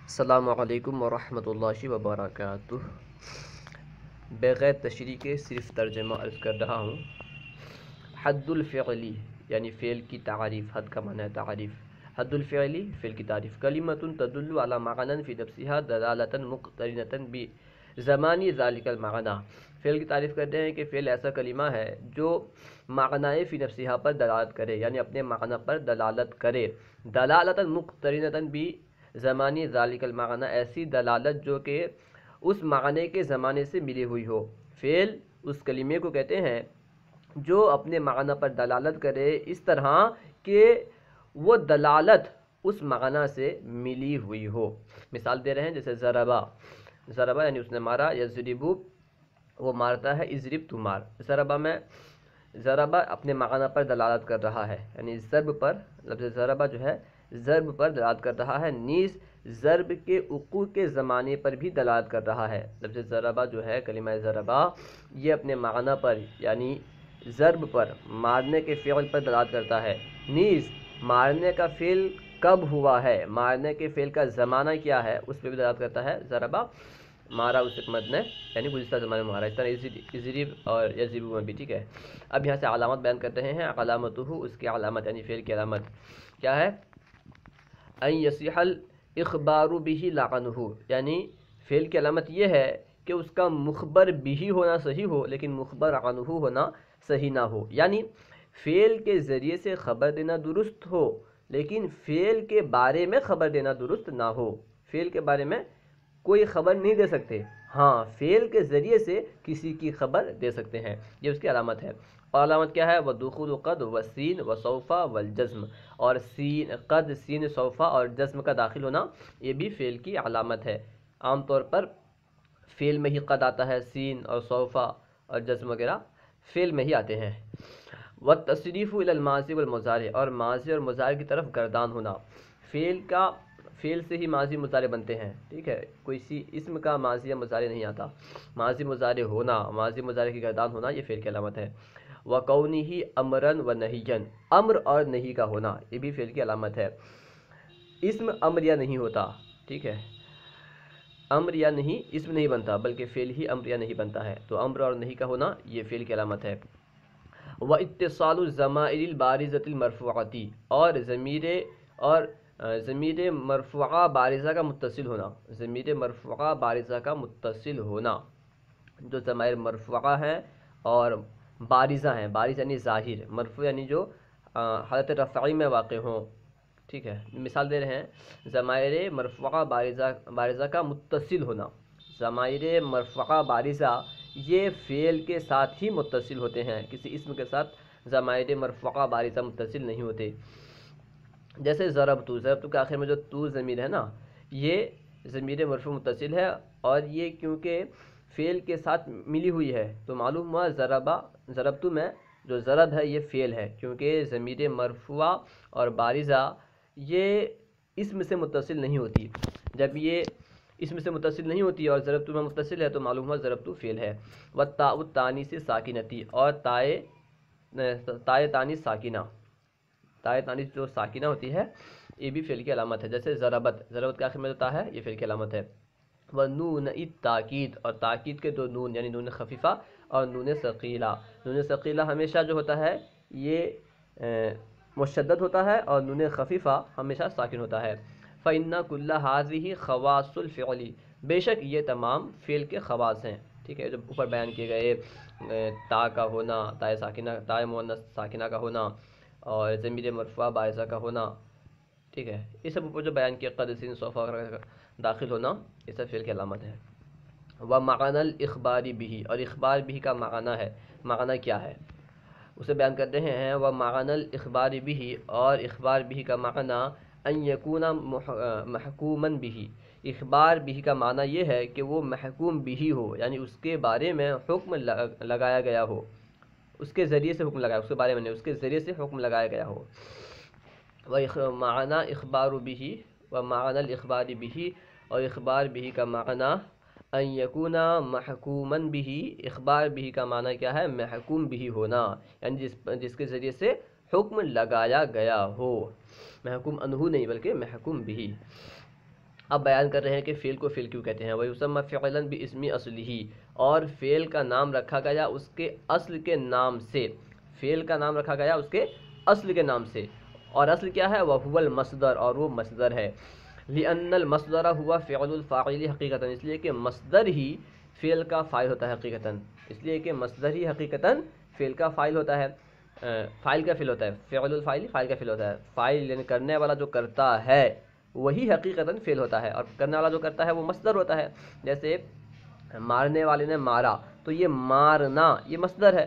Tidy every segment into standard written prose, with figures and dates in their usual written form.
السلام علیکم ورحمۃ اللہ وبرکاتہ۔ بغیر تشریح کے صرف ترجمہ عرض کر رہا ہوں۔ حد الفعلی یعنی فعل کی تعریف، حد کا معنی ہے تعریف، حد الفعلی فعل کی تعریف، کلمۃ تدل علی معنی فی نفسها دلالۃ مقترنۃ بزمانی ذلک المعنی۔ فعل کی تعریف کرتے ہیں کہ فعل ایسا کلمہ ہے جو معنی فی نفسها پر دلالت کرے، یعنی اپنے معنی پر دلالت کرے، دلالۃ مقترنۃ زمانی ذالک المعنی، ایسی دلالت جو کہ اس معنی کے زمانے سے ملی ہوئی ہو۔ فعل اس کلمے کو کہتے ہیں جو اپنے معنی پر دلالت کرے اس طرح کہ وہ دلالت اس معنی سے ملی ہوئی ہو۔ مثال دے رہے ہیں جیسے ضربا، ضربا یعنی اس نے مارا، یضربو وہ مارتا ہے، اضرب تو مار۔ ضربا میں ضربا اپنے معنی پر دلالت کر رہا ہے، یعنی ضرب پر، لفظ ضربا جو ہے ضرب پر دلالت کر رہا ہے، نیز ضرب کے وقوع کے زمانے پر بھی دلالت کر رہا ہے۔ لفظ ضربا جو ہے کلمہ ضربا یہ اپنے معنی پر یعنی ضرب پر، مارنے کے فعل پر دلالت کرتا ہے، نیز مارنے کا فعل کب ہوا ہے، مارنے کے فعل کا زمانہ کیا ہے اس پہ بھی دلالت کرتا ہے۔ ضربا مارا اس حکمت نے، یعنی گزشتہ زمانے میں مارا، اس طرح اضرب اور یضرب میں بھی، ٹھیک ہے۔ اب یہاں سے علامت بیان کرتے ہیں، علامتہ اس کی علامت یعنی فعل کی علامت کیا ہے؟ ان یصح الاخبار به لعنہ، یعنی فعل کی علامت یہ ہے کہ اس کا مخبر بھی ہونا صحیح ہو لیکن مخبر عنہ ہونا صحیح نہ ہو، یعنی فعل کے ذریعے سے خبر دینا درست ہو لیکن فعل کے بارے میں خبر دینا درست نہ ہو۔ فعل کے بارے میں کوئی خبر نہیں دے سکتے، ہاں فعل کے ذریعے سے کسی کی خبر دے سکتے ہیں، یہ اس کی علامت ہے۔ اور علامت کیا ہے؟ وَدُخُولُ قَدْ وَسِّینَ وَسَوْفَ وَالْجَزْمِ، اور سین، قد، سین، سوفا اور جزم کا داخل ہونا یہ بھی فعل کی علامت ہے۔ عام طور پر فعل میں ہی قد آتا ہے، سین اور سوفا اور جزم وغیرہ فعل میں ہی آتے ہیں۔ وَالتَّصْرِیفُ إِلَى الْمَاضِی وَالْمُضَارِعِ، اور ماضی اور مضارع کی طرف گردان ہونا۔ فعل سے ہی ماضی مضارع بنتے ہیں، ٹھیک ہے، کوئی سی اسم کا ماضی یا مضارع نہیں آتا۔ ماضی مضارع ہونا، ماضی مضارع کی گردان ہونا یہ فعل کی علامت ہے۔ وَقَوْنِهِ أَمْرًا وَنَهْيًا، امر اور نہیں کا ہونا یہ بھی فعل کی علامت ہے۔ اسم امر یا نہیں ہوتا، ٹھیک ہے، امر یا نہیں اسم نہیں بنتا بلکہ فعل ہی امر یا نہیں بنتا ہے، تو امر اور نہیں کا ہونا یہ فعل کی علامت ہے۔ وَاِتِّصَالُ الضَّمَائِرِ الْبَارِزَةِ الْمَرْفُوعَةِ، اور ضمیر مرفوعہ بارزہ کا متصل ہونا، ضمیر مرفوعہ بارزہ کا متصل ہونا، جو ضمائر مرفوعہ ہیں اور بارزہ ہیں، بارز یعنی ظاہر، مرفوع یعنی جو حالت رفعی میں واقع ہوں، ٹھیک ہے۔ مثال دے رہے ہیں ضمائر مرفوعہ بارزہ کا متصل ہونا، ضمائر مرفوعہ بارزہ یہ فعل کے ساتھ ہی متصل ہوتے ہیں، کسی اسم کے ساتھ ضمائر مرفوعہ بارزہ متصل نہیں ہوتے۔ جیسے ضربتو، ضربتو کے آخر میں جو تو ضمیر ہے نا، یہ ضمیر مرفوع متصل ہے اور یہ کیونکہ فعل کے ساتھ ملی ہوئی ہے تو معلوم ہوا ضربتو میں جو ضرب ہے یہ فعل ہے، کیونکہ ضمیر مرفوع اور بارزہ یہ اسم سے متصل نہیں ہوتی۔ جب یہ اسم سے متصل نہیں ہوتی اور ضربتو میں متصل ہے تو معلوم ہوا ضربتو فعل ہے۔ والتاء التانیث ساکنتی، اور تائے تانیث ساکنہ، تائے تانیث جو ساکنہ ہوتی ہے یہ بھی فعل کی علامت ہے، جیسے ضربت، ضربت کے آخر میں جو تا ہے یہ فعل کی علامت ہے۔ وَنُونَ التاکید، اور تاکید کے دو نون یعنی نون خفیفہ اور نون ثقیلہ، نون ثقیلہ ہمیشہ جو ہوتا ہے یہ مشدد ہوتا ہے اور نون خفیفہ ہمیشہ ساکن ہوتا ہے۔ فَإِنَّ كُلَّ هَذِهِ خَوَاصُ الْفِعْلِ، بے شک یہ تمام فعل کے خواص ہیں، ٹھیک ہے، جو اوپر بیان کیے گئے تا کا ہونا، تائے ساکنہ، تائے مؤنث ساکنہ کا ہونا اور ضمیر مرفوع بارزہ کا ہونا، ٹھیک ہے، یہ سب اوپر جو بیان کیا، قد، سین، صوفہ داخل ہونا یہ سب فعل کی علامت ہے۔ وَمَعْنَى الْإِخْبَارِ بِهِ، اور اخبار بھی کا معنی ہے، معنی کیا ہے اسے بیان کرتے ہیں۔ وَمَعْنَى الْإِخْبَارِ بِهِ، اور اخبار بھی کا معنی ان یکون محکوما به، اخبار بھی کا معنی یہ ہے کہ وہ محکوم بھی ہو، یعنی اس کے بارے میں حکم لگایا گیا ہو، اس کے ذریعے سے حکم لگایا، اس کے بارے میں نہیں، اس کے ذریعے سے حکم لگایا گیا ہو۔ وَمَعْنَى اخبار بھی، وَمَعْنَى الْإِخْبَارِ بِهِ، اور اخبار بھی کا معنی ان یکون محکوما به، اخبار بھی کا معنی کیا ہے؟ محکوم بھی ہونا، یعنی جس کے ذریعے سے حکم لگایا گیا ہو، محکوم انہو نہیں بلکہ محکوم بھی۔ اب بیان کر رہے ہیں کہ فعل کو فعل کیوں کہتے ہیں. وَيُسَمَّى فِعْلًا بِاسْمِ أَصْلِهِ، اور فعل کا نام رکھا گیا اس کے اصل کے نام سے. فعل کا نام رکھا گیا اس کے اصل کے نام سے، اور اصل کیا ہے؟ وَهُوَ الْمَصْدَرُ، اور وہ مصدر ہے. لِأَنَّ الْمَصْدَرَ هُوَ فِعْلُ الْفَاعِلِ حقیقتاً، اس لیے کہ مصدر ہی فعل کا فاعل ہوتا ہے حقیقتاً. اس لیے کہ مصدر ہی حقیقتاً فعل کا فاعل ہوتا ہے. فاعل کا فعل ہوتا ہے. فعل الفاعل فاعل کا فعل ہوتا ہے. فاعل یعنی کرنے والا جو کرتا ہے وہی حقیقتاً فعل ہوتا ہے، اور کرنے والا جو کرتا ہے وہ مصدر ہوتا ہے. جیسے مارنے والے نے مارا، تو یہ مارنا یہ مصدر ہے.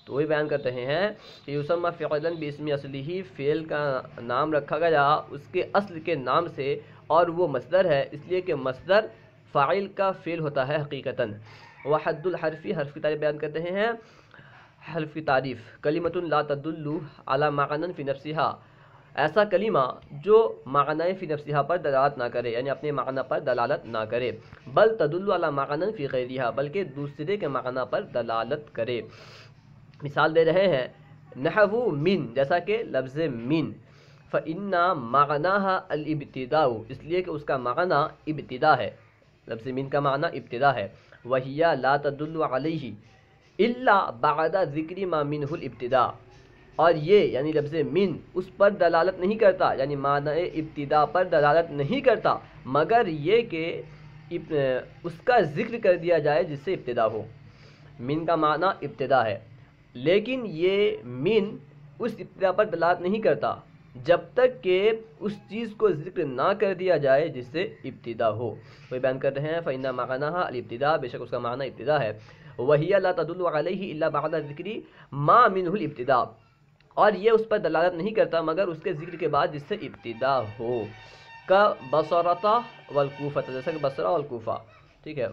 تو وہی بیان کرتے ہیں کہ یسمى فعلا باسم اصلہ، فعل کا نام رکھا گیا اس کے اصل کے نام سے، اور وہ مصدر ہے، اس لیے کہ مصدر فاعل کا فعل ہوتا ہے حقیقتاً. وحد الحرف، حرف کی تعریف بیان کرتے ہیں. حرف کی تعریف: کلمۃ لا تدل علی معنی فی نفسها، ایسا کلمہ جو معنی فی نفسها پر دلالت نہ کرے، یعنی اپنے معنی پر دلالت نہ کرے. بل تدل علی معنی فی غیرها، بلکہ دوسرے کے معنی پر دلالت کرے. مثال دے رہے ہیں نحو من، جیسا کہ لفظ من. فإن معناها الابتداء، اس لیے کہ اس کا معنی ابتدا ہے. لفظ من کا معنی ابتدا ہے. وہی لا تدل علیہ الا بعد ذکر ما منہ الابتداء، اور یہ یعنی لفظ من اس پر دلالت نہیں کرتا، یعنی معنی ابتدا پر دلالت نہیں کرتا، مگر یہ کہ اس کا ذکر کر دیا جائے جس سے ابتدا ہو. من کا معنی ابتدا ہے، لیکن یہ من اس ابتدا پر دلالت نہیں کرتا جب تک کہ اس چیز کو ذکر نہ کر دیا جائے جس سے ابتدا ہو. وہ بیان کر رہے ہیں فإن معناها الابتداء، بے شک اس کا معنی ابتدا ہے. وَهِيَ لَا تَدُلُّ عَلَيْهِ إِلَّا بَعْدَ ذِكْرِ مَا مِنْهُ الْابْتِدَاء، اور یہ اس پر دلالت نہیں کرتا مگر اس کے ذکر کے بعد جس سے ابتدا ہو. کا بصرۃ والکوفۃ، جیسا کہ بصرہ اور کوفہ. ٹھیک ہے،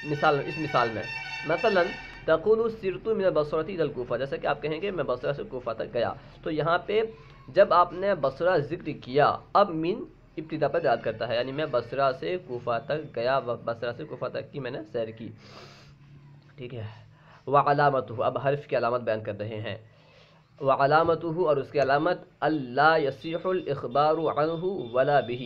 مثال اس مثال میں مثلا تقول سرت من البصرۃ الى الکوفہ، جیسا کہ آپ کہیں گے میں بصرہ سے کوفہ تک گیا. تو یہاں پہ جب آپ نے بصرہ ذکر کیا، اب من ابتدا پر دلالت کرتا ہے، یعنی میں بصرہ سے کوفہ تک گیا، بصرہ سے کوفہ تک کی میں نے سیر کی. ٹھیک ہے. وعلامتہ، اب حرف کی علامت بیان کر رہے ہیں. وعلامتہ، اور اس کی علامت اللہ یصح الاخبار عنہ ولا به،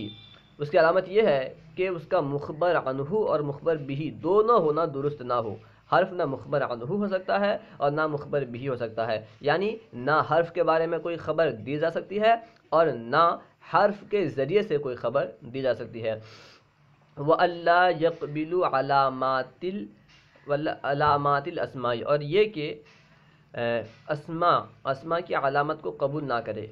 اس کی علامت یہ ہے کہ اس کا مخبر عنہ اور مخبر به دونوں ہونا درست نہ ہو. حرف نہ مخبر عنہ ہو سکتا ہے اور نہ مخبر به ہو سکتا ہے، یعنی نہ حرف کے بارے میں کوئی خبر دی جا سکتی ہے اور نہ حرف کے ذریعے سے کوئی خبر دی جا سکتی ہے. وَأَلَّا يَقْبِلُ علامات الاسماء، اور یہ کہ اسماء کی علامت کو قبول نہ کرے.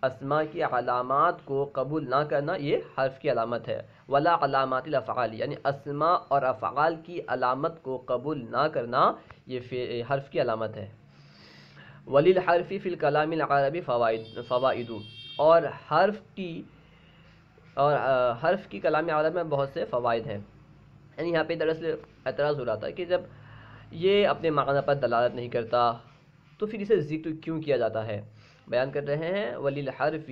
اسماء کی علامات کو قبول نہ کرنا یہ حرف کی علامت ہے. ولا علامات الافعال، یعنی اسماء اور افعال کی علامت کو قبول نہ کرنا یہ حرف کی علامت ہے. وللحرف فی الکلام العربی فوائد، اور حرف کی کلام عرب میں بہت سے فوائد ہیں. یعنی یہاں پہ دراصل اعتراض ہو رہا تھا کہ جب یہ اپنے معنی پر دلالت نہیں کرتا تو پھر اسے ذکر کیوں کیا جاتا ہے. بیان کر رہے ہیں وللحرف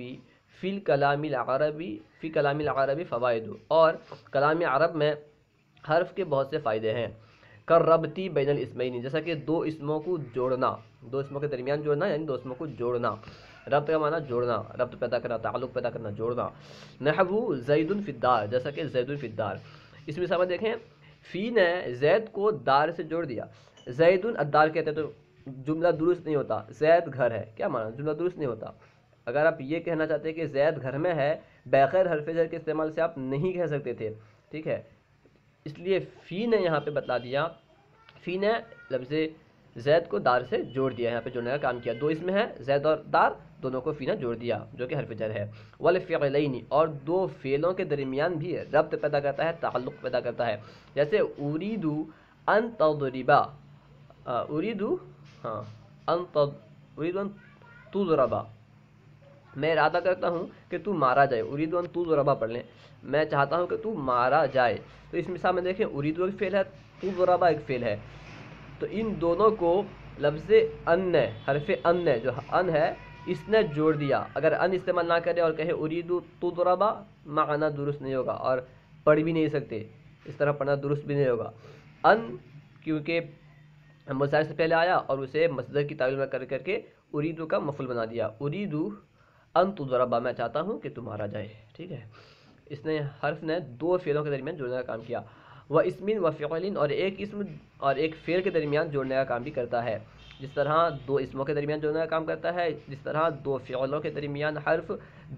فی کلام العربی فوائد، اور کلام عرب میں حرف کے بہت سے فائدے ہیں. کربتی بین الاسمین، جیسا کہ دو اسموں کو جوڑنا، دو اسموں کے درمیان جوڑنا، یعنی دو اسموں کو جوڑنا. ربط کا معنی جوڑنا، ربط پیدا کرنا، تعلق پیدا کرنا، جوڑنا. نحو زید فی الدار، جیسا کہ زید فی الدار. اس مثال میں دیکھیں فی نے زید کو دار سے جوڑ دیا. زید الدار کہتے ہیں تو جملہ درست نہیں ہوتا. زید گھر ہے، کیا معنی؟ جملہ درست نہیں ہوتا. اگر آپ یہ کہنا چاہتے ہیں کہ زید گھر میں ہے، بغیر حرف جر کے استعمال سے آپ نہیں کہہ سکتے تھے. ٹھیک ہے، اس لیے فی نے یہاں پہ بتلا دیا، فی نے لفظ زید کو دار سے جوڑ دیا، یہاں پہ جوڑنے کا کام کیا. دو اس میں ہے زید اور دار، دونوں کو فی نے جوڑ دیا جو کہ حرف جر ہے. والفعلین، اور دو فعلوں کے درمیان بھی ربط پیدا کرتا ہے، تعلق پیدا کرتا ہے. جیسے اريد ان تضربا، اريد ان تضربا، میں ارادہ کرتا ہوں کہ تو مارا جائے. اريد ان تضربا پڑھ لیں، میں چاہتا ہوں کہ تو مارا جائے. تو اس مثال میں دیکھیں اريد ایک فعل ہے، تضربا ایک فعل ہے. تو ان دونوں کو لفظ ان نے، حرف ان نے، جو ان ہے اس نے جوڑ دیا. اگر ان استعمال نہ کرے اور کہے اريد تضربا، معنی درست نہیں ہوگا اور پڑھ بھی نہیں سکتے، اس طرح پڑھنا درست بھی نہیں ہوگا. ان کیونکہ مضارع سے پہلے آیا اور اسے مصدر کی تعویل میں کر کے اريد کا مفعول بنا دیا. اريد ان تضربا، میں چاہتا ہوں کہ تمہارا جائے. ٹھیک ہے. اس نے حرف نے دو فعلوں کے درمیان جوڑنے کا کام کیا، و اسمن و فعلن، اور ایک اسم اور ایک فعل کے درمیان جوڑنے کا کام بھی کرتا ہے، جس طرح دو اسموں کے درمیان جوڑنے کا کام کرتا ہے، جس طرح دو فعلوں کے درمیان حرف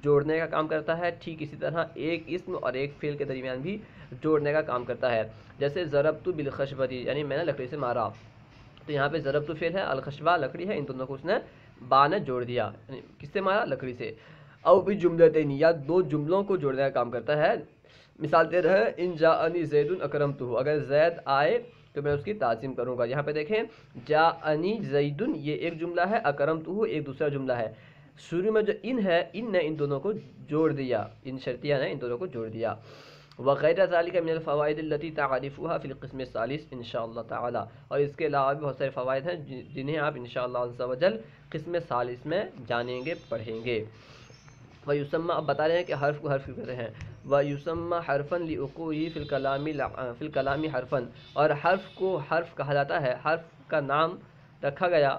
جوڑنے کا کام کرتا ہے، ٹھیک اسی طرح ایک اسم اور ایک فعل کے درمیان بھی جوڑنے کا کام کرتا ہے۔ جیسے ضربت بالخشبتی، یعنی میں نے لکڑی سے مارا، تو یہاں پہ ضربت فعل ہے، الخشبہ لکڑی ہے، ان دونوں کو اس نے با نے جوڑ دیا، یعنی کس سے مارا؟ لکڑی سے۔ او بھی جملتین، یا دو جملوں کو جوڑنے کا کام کرتا ہے، مثال دے رہے ہیں ان جاءنی زید اکرمتہ، اگر زید آئے تو میں اس کی تعظیم کروں گا۔ یہاں پہ دیکھیں جاءنی زید یہ ایک جملہ ہے، اکرمتہ ایک دوسرا جملہ ہے، شروع میں جو ان ہے، ان نے ان دونوں کو جوڑ دیا، ان شرطیہ نے ان دونوں کو جوڑ دیا۔ وغیر ذالک من الفوائد التي تعرفوها في القسم الثالث انشاءاللہ تعالی، اور اس کے علاوہ بھی بہت سارے فوائد ہیں جنہیں آپ انشاءاللہ عز و جل قسم ثالث میں جانیں گے، پڑھیں گے۔ ویسمى، اب بتا رہے ہیں کہ حرف کو حرف کیوں کہتے ہیں، ویسمى حرفا لوقوعه في الكلام حرفا، اور حرف کو حرف کہا جاتا ہے، حرف کا نام رکھا گیا،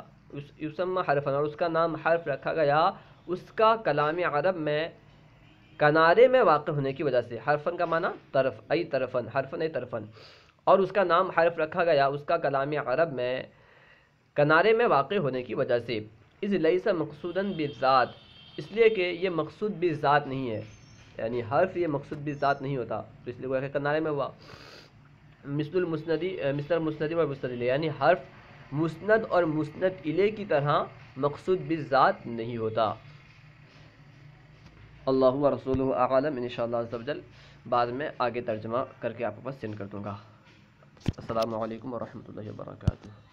یسمى حرفا، اور اس کا نام حرف رکھا گیا اس کا کلام عرب میں کنارے میں واقع ہونے کی وجہ سے۔ حرفن کا معنی طرف، ای طرفن، حرفن ای طرفن، اور اس کا نام حرف رکھا گیا اس کا کلام عرب میں کنارے میں واقع ہونے کی وجہ سے۔ اذ لیس مقصودا بالذات، اس لیے کہ یہ مقصود بالذات نہیں ہے، یعنی حرف یہ مقصود بالذات نہیں ہوتا، تو اس لیے وہ کنارے میں ہوا۔ مثل المسندی و مسند الیہ، یعنی حرف مسند اور مسند الیہ کی طرح مقصود بالذات نہیں ہوتا۔ اللہ و رسولہ اعلم، انشاءاللہ عز و جل بعد میں آگے ترجمہ کر کے آپ کو پاس سینڈ کر دوں گا۔ السلام علیکم ورحمۃ اللہ وبرکاتہ۔